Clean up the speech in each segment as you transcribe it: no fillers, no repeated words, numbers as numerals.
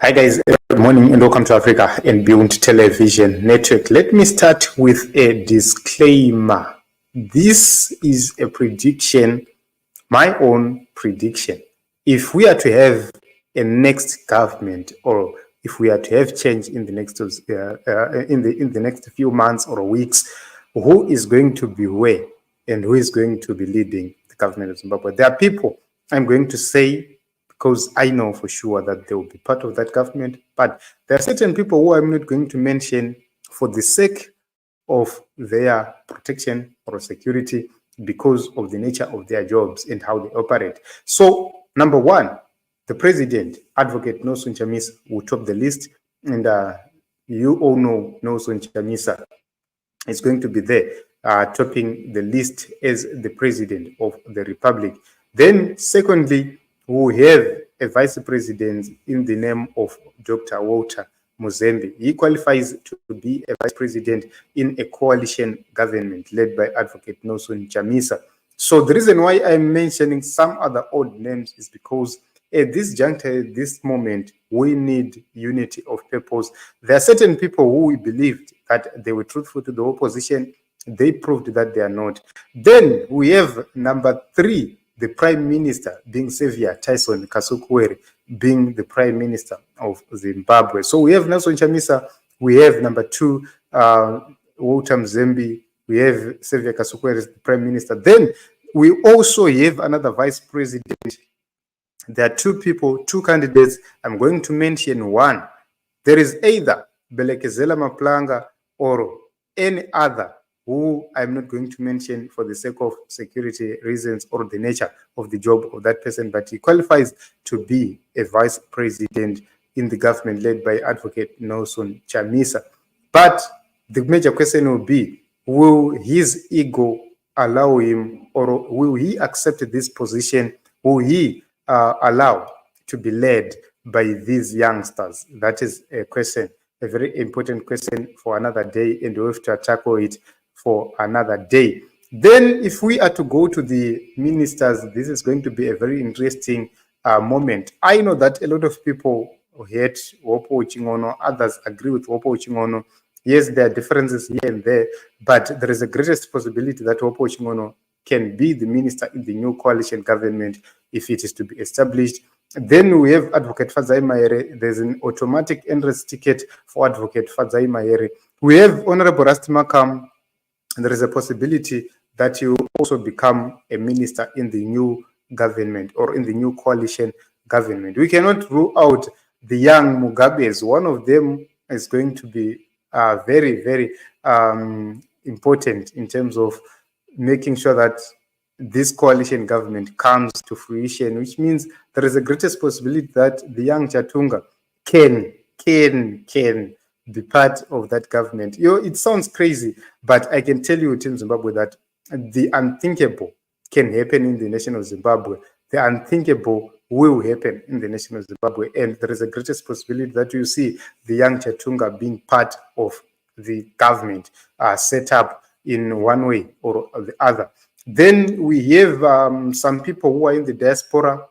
Hi guys, good morning and welcome to Africa and Beyond Television Network. Let me start with a disclaimer. This is a prediction, my own prediction. If we are to have a next government, or if we are to have change in the next in the next few months or weeks, who is going to be where and who is going to be leading the government of Zimbabwe? There are people I'm going to say, because I know for sure that they will be part of that government. But there are certain people who I'm not going to mention for the sake of their protection or security because of the nature of their jobs and how they operate. So, number one, the president, Advocate Nelson Chamisa, will top the list. And you all know Nelson Chamisa is going to be there, topping the list as the president of the republic. Then, secondly, we have a vice president in the name of Dr. Walter Mzembi. He qualifies to be a vice president in a coalition government led by Advocate Nelson Chamisa. So the reason why I'm mentioning some other odd names is because at this juncture, at this moment, we need unity of purpose. There are certain people who we believed that they were truthful to the opposition. They proved that they are not. Then we have number three, the Prime Minister being Saviour Tyson Kasukuwere, being the Prime Minister of Zimbabwe. So we have Nelson Chamisa, we have number two, Walter Mzembi, we have Saviour Kasukuwere as the Prime Minister. Then we also have another Vice President. There are two people, two candidates. I'm going to mention one. There is either Belekezela Maplanka or any other who I'm not going to mention for the sake of security reasons or the nature of the job of that person, but he qualifies to be a vice president in the government led by Advocate Nelson Chamisa. But the major question will be, will his ego allow him, or will he accept this position? Will he allow to be led by these youngsters? That is a question, a very important question for another day, and we have to tackle it for another day. Then if we are to go to the ministers, this is going to be a very interesting moment. I know that a lot of people hate Hopewell Chin'ono, others agree with Hopewell Chin'ono. Yes, there are differences here and there, but there is a greatest possibility that Hopewell Chin'ono can be the minister in the new coalition government if it is to be established. Then we have Advocate Kudzai Mtisi. There's an automatic entrance ticket for Advocate Kudzai Mtisi. We have Honorable Makam. And there is a possibility that you also become a minister in the new government or in the new coalition government. We cannot rule out the young Mugabes. One of them is going to be very, very important in terms of making sure that this coalition government comes to fruition, which means there is a greatest possibility that the young Chatunga can be part of that government. It sounds crazy, but I can tell you, Team Zimbabwe, that the unthinkable can happen in the nation of Zimbabwe. The unthinkable will happen in the nation of Zimbabwe, and there is a greatest possibility that you see the young Chatunga being part of the government set up in one way or the other. Then we have some people who are in the diaspora,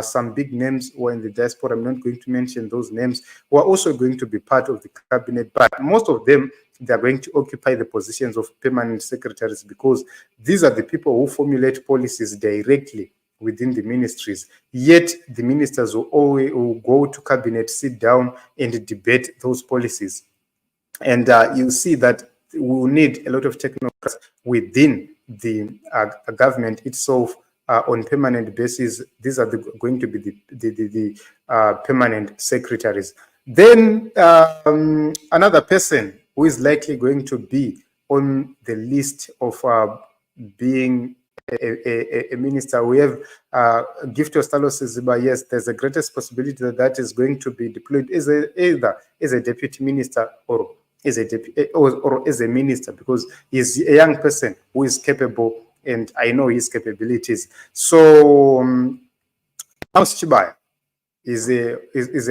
some big names who are in the diaspora. I'm not going to mention those names, who are also going to be part of the cabinet, but most of them, they are going to occupy the positions of permanent secretaries, because these are the people who formulate policies directly within the ministries. Yet the ministers will go to cabinet, sit down and debate those policies. And you see that we will need a lot of technocrats within the government itself on permanent basis. These are going to be the permanent secretaries. Then another person who is likely going to be on the list of being a minister, we have Gift Ostalos Siziba. Yes, there's a greatest possibility that that is going to be deployed either as a deputy minister or as a minister, because he's a young person who is capable, and I know his capabilities. So Amos Chibaya is a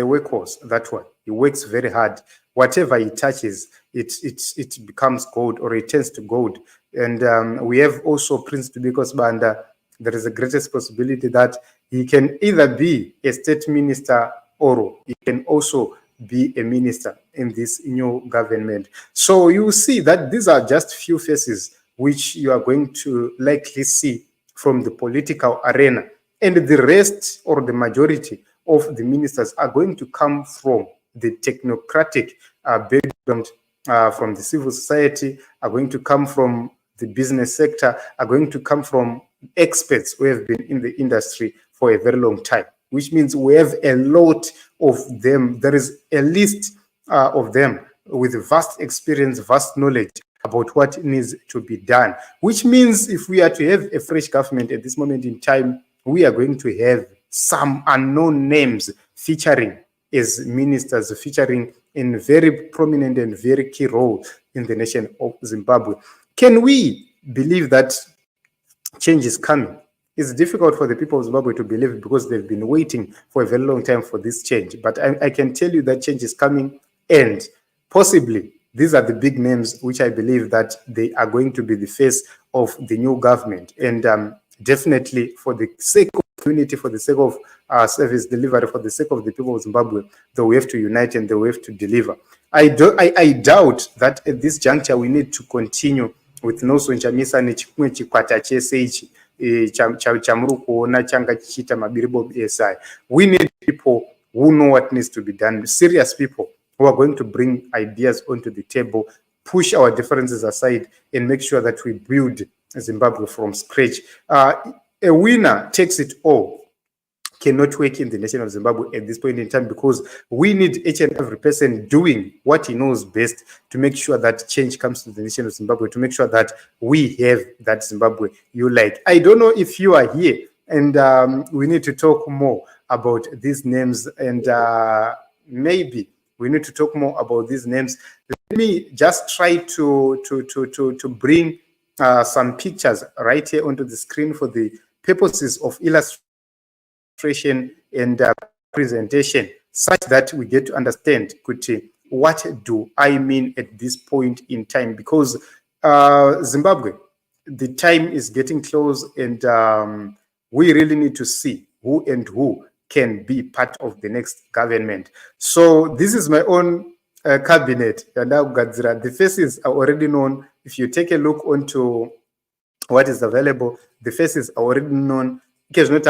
workhorse. That one, he works very hard. Whatever he touches, it becomes gold, or it turns to gold. And we have also Prince Dubeko Sibanda. There is a greatest possibility that he can either be a state minister or he can also be a minister in this new government. So you see that these are just few faces which you are going to likely see from the political arena, and the rest or the majority of the ministers are going to come from the technocratic background, from the civil society, are going to come from the business sector, are going to come from experts who have been in the industry for a very long time, which means we have a lot of them. There is a list of them with vast experience, vast knowledge about what needs to be done, which means if we are to have a fresh government at this moment in time, we are going to have some unknown names featuring as ministers, featuring in very prominent and very key role in the nation of Zimbabwe. Can we believe that change is coming? It's difficult for the people of Zimbabwe to believe because they've been waiting for a very long time for this change. But I can tell you that change is coming, and possibly these are the big names which I believe that they are going to be the face of the new government. And definitely for the sake of unity, for the sake of service delivery, for the sake of the people of Zimbabwe, they will have to unite and they will have to deliver. I doubt that at this juncture we need to continue with Nelson Chamisa nechimwe chikwata chese ichi chamuri kuona changa chichita mabiribo BSI. We need people who know what needs to be done, serious people who are going to bring ideas onto the table, push our differences aside, and make sure that we build Zimbabwe from scratch. A winner takes it all cannot work in the nation of Zimbabwe at this point in time, because we need each and every person doing what he knows best to make sure that change comes to the nation of Zimbabwe, to make sure that we have that Zimbabwe you like. I don't know if you are here, and we need to talk more about these names, and maybe we need to talk more about these names. Let me just try to bring some pictures right here onto the screen for the purposes of illustration and presentation, such that we get to understand what do I mean at this point in time, because Zimbabwe, the time is getting close, and we really need to see who can be part of the next government. So this is my own cabinet. The faces are already known. If you take a look onto what is available, the faces are already known. Cabinet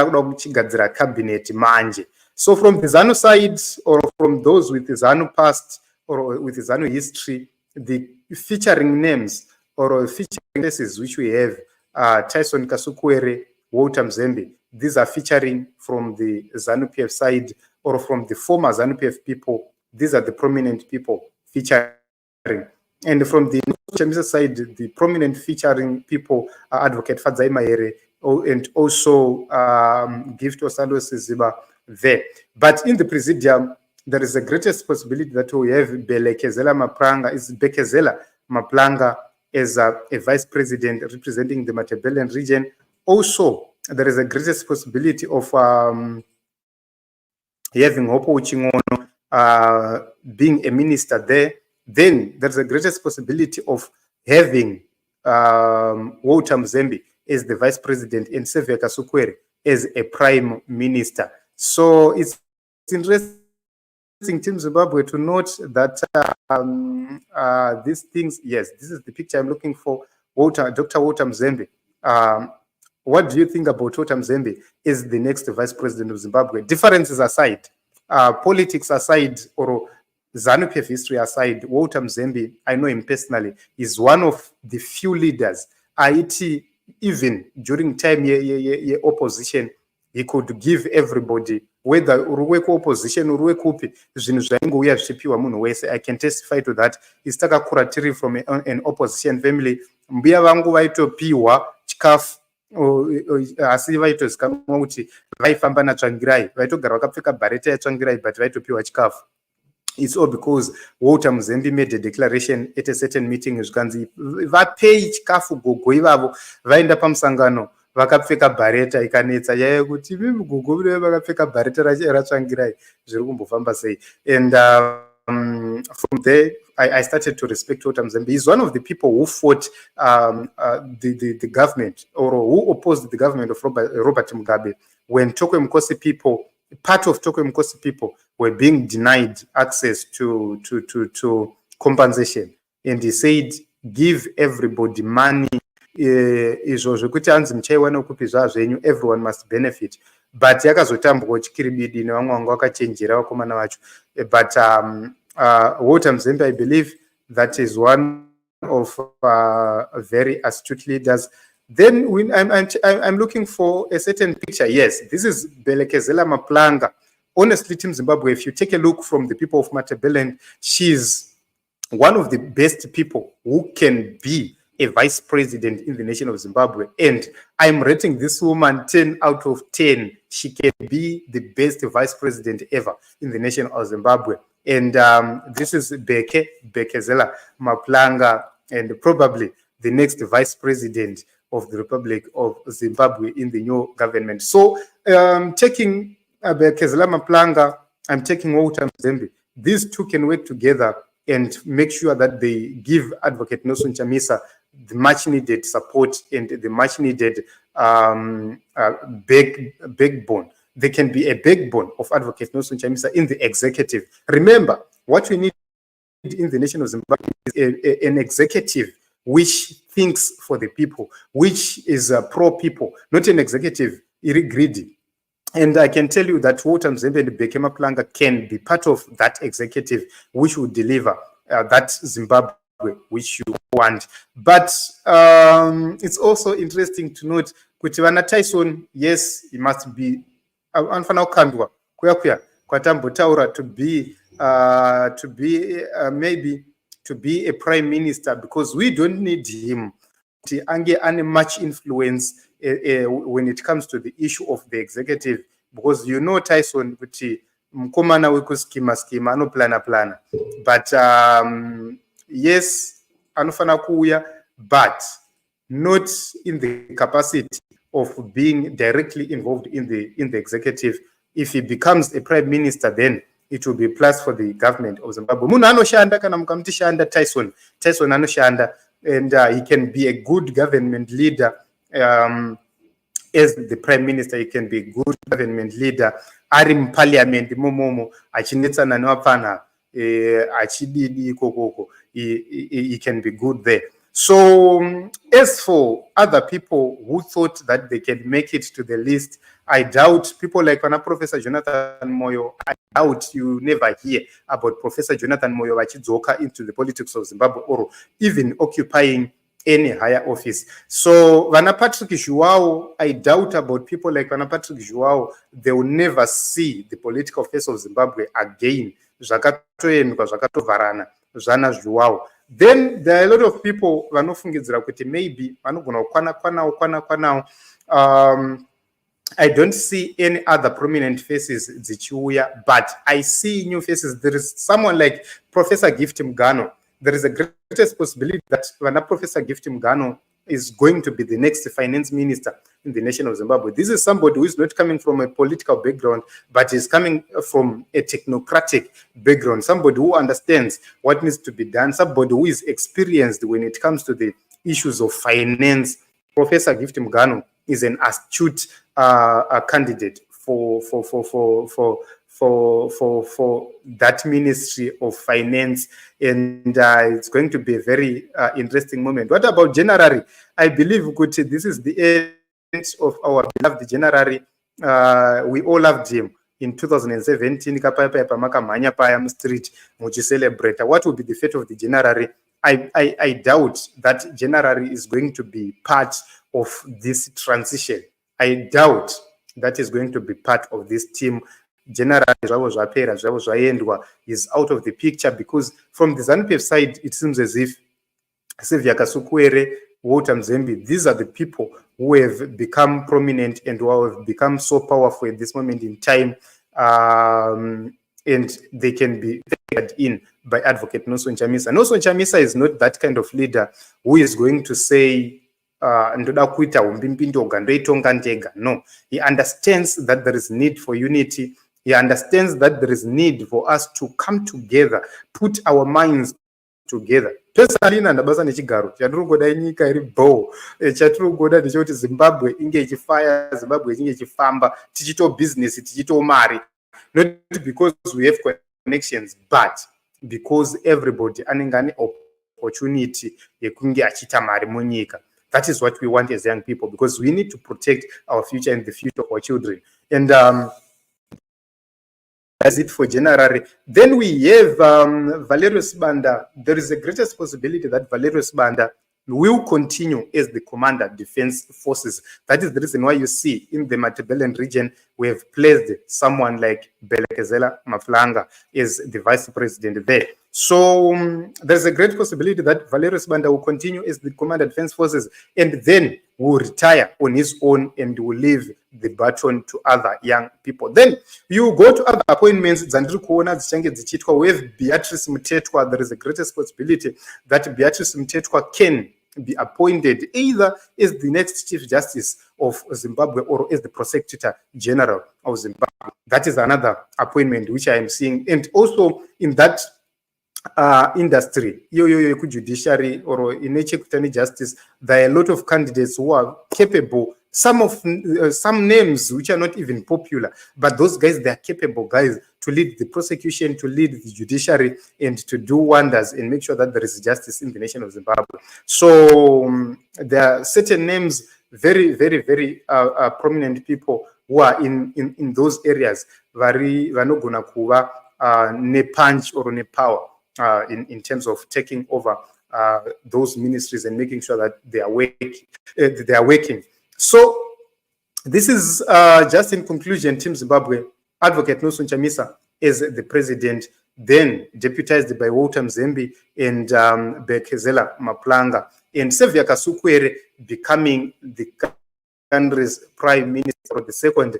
manje. So from the ZANU side, or from those with the ZANU past or with the ZANU history, the featuring names or featuring faces which we have, Tyson Kasukuwere, Walter Mzembi, these are featuring from the ZANU PF side or from the former ZANU PF people. These are the prominent people featuring. And from the Chamisa side, the prominent featuring people are Advocate Kudzai Mahere, and also Gift Ostalos Siziba there. But in the presidium, there is the greatest possibility that we have Belekezela Maplanka as a vice president representing the Matabeleland region. Also, there is a greatest possibility of having Hopewell Chin'ono being a minister there. Then there's a greatest possibility of having Walter Mzembi as the vice president and Saviour Kasukuwere as a prime minister. So it's interesting, Team Zimbabwe, to note that these things, yes, this is the picture I'm looking for, Dr. Walter Mzembi. What do you think about Walter Mzembi as the next vice president of Zimbabwe? Differences aside, politics aside, or ZANU-PF history aside, Walter Mzembi, I know him personally, is one of the few leaders. Even during time opposition, he could give everybody, whether Wekwa opposition or Wekwa, I can testify to that. He's kuratiri from an opposition family. Mbia vangu vaitopiwa chikafu asi vaitozikamwa kuti vaifamba natsvangirai, vaitogara vakapfeka bhareta yatsvangirai, but vaitopiwa chikafu. It's all because Walter Mzembi made a declaration at a certain meeting. Vapei chikafu gogo ivavo vaenda pamusangano vakapfeka bhareta ikanetsa yaya kuti gogo vakapfeka bhareta ratsvangirai zviri kumbofamba sei. And from there I started to respect Walter Mzembi. He's one of the people who fought the government, or who opposed the government of Robert Mugabe when Tokwe Mkosi people part of Tokwe people were being denied access to compensation. And he said, give everybody money. Everyone must benefit. But Walter Mzembi, I believe that is one of very astute leaders. Then when I'm looking for a certain picture. Yes, this is Belekezela Maplanka. Honestly, Team Zimbabwe, if you take a look from the people of Matabeleland, she's one of the best people who can be a vice president in the nation of Zimbabwe. And I'm rating this woman 10 out of 10. She can be the best vice president ever in the nation of Zimbabwe. And this is Belekezela Maplanka, and probably the next vice president of the Republic of Zimbabwe in the new government. So taking Belekezela Maplanka, I'm taking Walter Mzembi. These two can work together and make sure that they give Advocate Nelson Chamisa the much needed support and the much needed backbone. They can be a backbone of Advocate Nelson Chamisa in the executive. Remember, what we need in the nation of Zimbabwe is an executive which thinks for the people, which is pro-people, not an executive greedy. And I can tell you that Walter Mzembi and Belekezela Maplanka can be part of that executive which will deliver that Zimbabwe which you want. But it's also interesting to note Kutivana Tyson, yes, he must be maybe to be a prime minister, because we don't need him to any much influence when it comes to the issue of the executive, because you know Tyson kuti mkomana wekuskima skima ano plana, but yes anofana kuya, but not in the capacity of being directly involved in the executive. If he becomes a prime minister, then it will be plus for the government of Zimbabwe. Munhu anoshanda kana mukamutishanda Tyson anoshanda, and he can be a good government leader. As the prime minister, he can be a good government leader. Ari parliament momomo achinetsana nevapana achididi ikokoko, he can be good there. So as for other people who thought that they can make it to the list, I doubt. People like Professor Jonathan Moyo, I doubt you never hear about Professor Jonathan Moyo wachidzoka into the politics of Zimbabwe or even occupying any higher office. So Vana Patrick Joao, I doubt about people like Vana Patrick Joao. They will never see the political face of Zimbabwe again. Then there are a lot of people vanofungidzira kuti maybe vanogona kwana. I don't see any other prominent faces dzichiuya, but I see new faces. There is someone like Professor Gift Mgano. There is a greatest possibility that Professor Gift Mgano is going to be the next finance minister in the nation of Zimbabwe. This is somebody who is not coming from a political background, but is coming from a technocratic background, somebody who understands what needs to be done, somebody who is experienced when it comes to the issues of finance. Professor Gift Mgano is an astute candidate for that Ministry of Finance, and it's going to be a very interesting moment. What about January? I believe this is the end of our beloved January. We all loved him in 2017. Street celebrate. What will be the fate of the January? I doubt that January is going to be part of this transition. I doubt that is going to be part of this team. General is out of the picture, because from the ZANU-PF side, it seems as if Saviour, Kasukuwere, Walter Mzembi, these are the people who have become prominent and who have become so powerful at this moment in time, and they can be figured in by Advocate Nelson Chamisa. Nelson Chamisa is not that kind of leader who is going to say, no, he understands that there is need for unity. He understands that there is need for us to come together, put our minds together. Personally, ndabasa nechigaro chatirigoda nyika iri bow chatirigoda ndechoti Zimbabwe inge ichifaya, Zimbabwe inge ichifamba, tichito business, tichito mari, not because we have connections, but because everybody anenge ane opportunity yekunge achita mari munyika. That is what we want as young people, because we need to protect our future and the future of our children. And that's it for January. Then we have Valerio Sibanda. There is a greatest possibility that Valerio Sibanda will continue as the commander defense forces. That is the reason why you see in the Matabeleland region, we have placed someone like Belekezela Maplanka as the vice president there. So there's a great possibility that Valerio Sibanda will continue as the commander defense forces, and then will retire on his own and will leave the baton to other young people. Then you go to other appointments. With Beatrice Mtetwa, there is a greatest possibility that Beatrice Mtetwa can be appointed either as the next Chief Justice of Zimbabwe or as the Prosecutor General of Zimbabwe. That is another appointment which I am seeing. And also in that industry, judiciary or in Technocratic justice, there are a lot of candidates who are capable. Some names which are not even popular, but those guys, they are capable guys to lead the prosecution, to lead the judiciary, and to do wonders and make sure that there is justice in the nation of Zimbabwe. So there are certain names, very, very, very prominent people who are in those areas. Vanogona kuva ne punch or ne power in terms of taking over those ministries and making sure that they are working. So this is just in conclusion, Team Zimbabwe, Advocate Chamisa is the president, then deputized by Walter Mzembi and Belekezela Maplanka, and Saviour Kasukuwere becoming the country's prime minister, or the second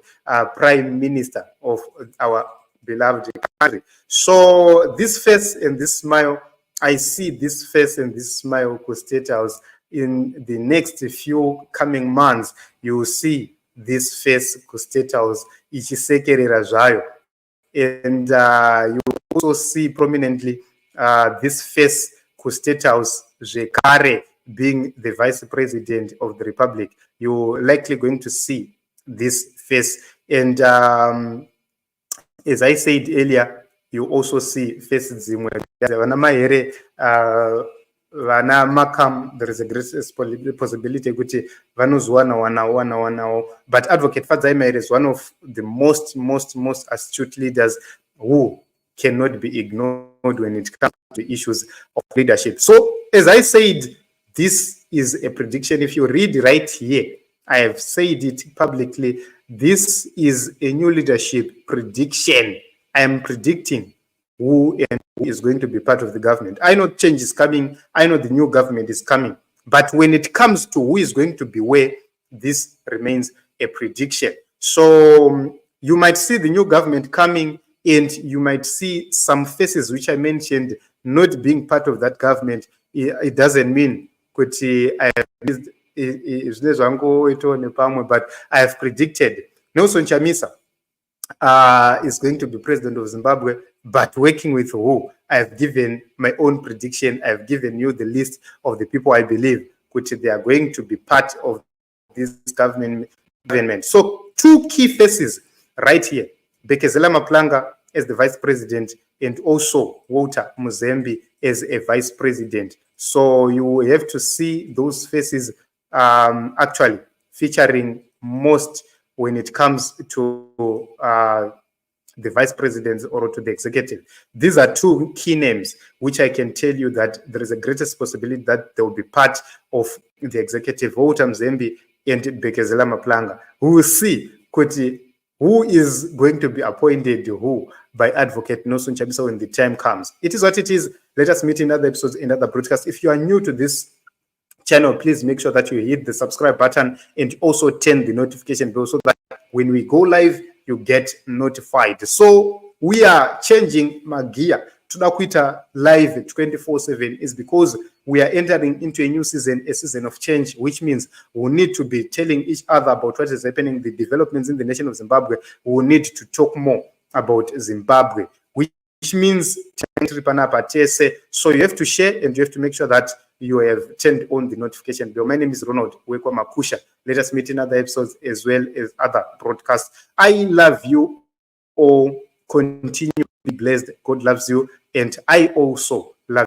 prime minister of our beloved country. So this face and this smile, I see this face and this smile for State House. In the next few coming months, you will see this face ku State House ichisekerera zvayo, and you also see prominently this face ku State House zvekare being the vice president of the republic. You're likely going to see this face, and as I said earlier, you also see faces Zimabwe, Adv Mahere, vana Makam. There is a great possibility kuti vanozwana, but Advocate Kudzai Mtisi is one of the most astute leaders who cannot be ignored when it comes to issues of leadership. So as I said, this is a prediction. If you read right here, I have said it publicly. This is a new leadership prediction. I am predicting who is going to be part of the government. I know change is coming. I know the new government is coming. But when it comes to who is going to be where, this remains a prediction. So you might see the new government coming, and you might see some faces which I mentioned not being part of that government. It doesn't mean I have missed, but I have predicted Nelson Chamisa is going to be president of Zimbabwe, but working with who? I have given my own prediction. I have given you the list of the people I believe which they are going to be part of this government. So two key faces right here: Belekezela Maplanka as the vice president, and also Walter Mzembi as a vice president. So you have to see those faces actually featuring most when it comes to the vice presidents or to the executive. These are two key names which I can tell you that there is a greatest possibility that they will be part of the executive, Walter Mzembi and Belekezela Maplanka. We will see who is going to be appointed who by Advocate Nelson Chamisa when the time comes. It is what it is. Let us meet in other episodes, in other broadcasts. If you are new to this channel, please make sure that you hit the subscribe button and also turn the notification bell so that when we go live, you get notified. So we are changing gear. Tudakuita live 24/7 is because we are entering into a new season, a season of change, which means we need to be telling each other about what is happening, the developments in the nation of Zimbabwe. We need to talk more about Zimbabwe, which means So you have to share and you have to make sure that you have turned on the notification bell. My name is Ronald Wekwa Makusha. Let us meet in other episodes as well as other broadcasts. I love you all. Continue to be blessed. God loves you. And I also